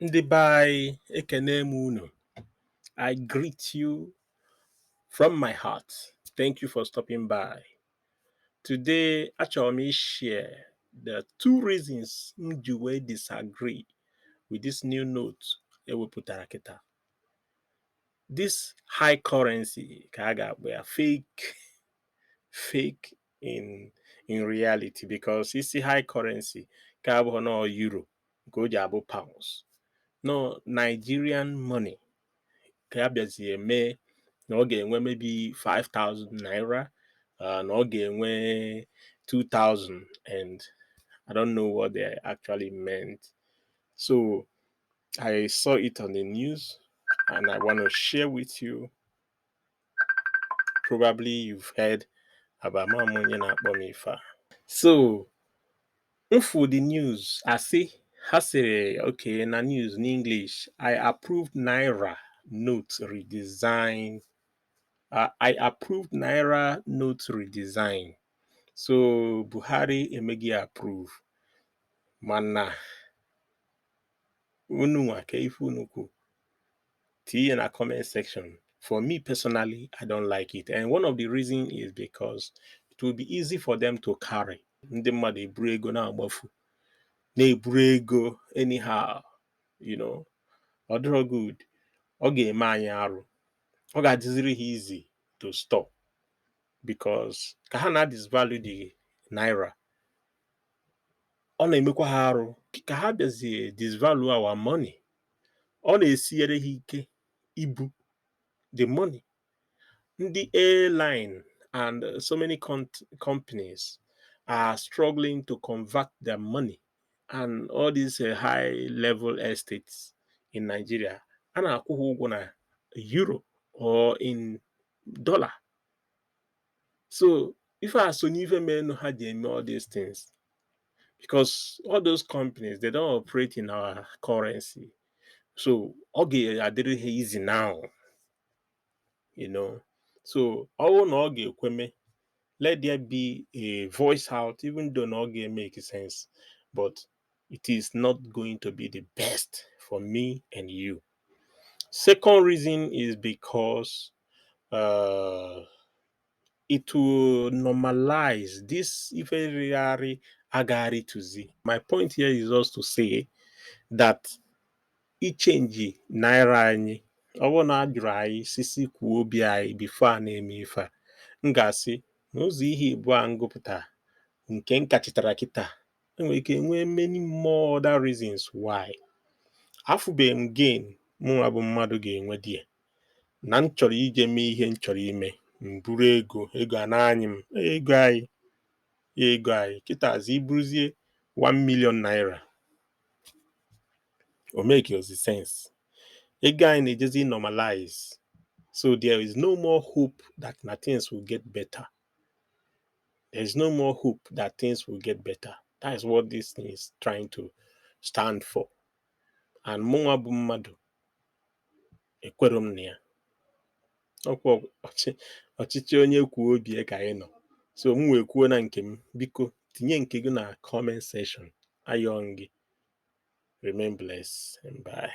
Ndị be anyị ekene m unu. I greet you from my heart. Thank you for stopping by. Today, achọrọ m share the two reasons m ji wee disagree with this new note ewepụtara kịta. This high currency ka a ga-akpọ ya fake in reality, because isi high currency ka abụghị na euro nke o ji abụ pounds. No, Nigerian money ka abịazi eme na ọ ga-enwe maybe 5,000 naira, na ọ ga-enwe 2,000, and I don't know what they actually meant. So I saw it on the news and I want to share with you. Probably you've heard about Mamonye na Akpomifa. So for the news, I see say, okay, na news in English, I approved Naira note redesign. I approved Naira note redesign. So Buhari emegi approve. Mana unu ke ifu nuku. In a comment section. For me personally, I don't like it. And one of the reasons is because it will be easy for them to carry. Ndị mmadụ eburu ego na-agbafu. Na-eburu ego anyhow, you know. Ọ dịrọ good. Ọ ga-eme anyị arụ. Ọ ga-adịziri ha easy to stop. Because ka ha na-disvalue the naira, ọ na-emekwa ha arụ. Ka ha bịazie disvalue our money, ọ na-esiere ha ike ibu the money. The airline and so many companies are struggling to convert their money, and all these high-level estates in Nigeria, and akwụghị na euro or in dollar. So if I so even know how they eme all these things, because all those companies, they don't operate in our currency. So okay, I did it easy now, you know. So all no okay, let there be a voice out, even though no game makes sense, but it is not going to be the best for me and you. Second reason is because it will normalize this very agari to z. My point here is also to say that ichenji naira anyị, ọ bụrụ na ajụrụ anyị sisi kwuo obi anyị before a na-eme ife a, m ga-asị n'ụzọ ihe ibu a ngụpụta nke nkachitara kịta, enwere ike nwee many more other reasons why. Afụbeghị m gain mụnwa bụ mmadụ ga-enwe die na m chọrọ ije mee ihe m chọrọ ime, m buru ego a na-anyị m ego anyị kịtazi iburuzie 1 million naira, o make ozi sense. Ego anyị na-ejezi normalize, so there is no more hope that things will get better. There is no more hope that things will get better. That is what this thing is trying to stand for. And mụnwa bụ mmadụ ekwero m na ya. Ọkwa ọchịchị onye kwuo obi ka anyị nọ. So m wee kwuo na nke m, biko tinye nke gị na comment section. Ayọ gị. Remain blessed and bye.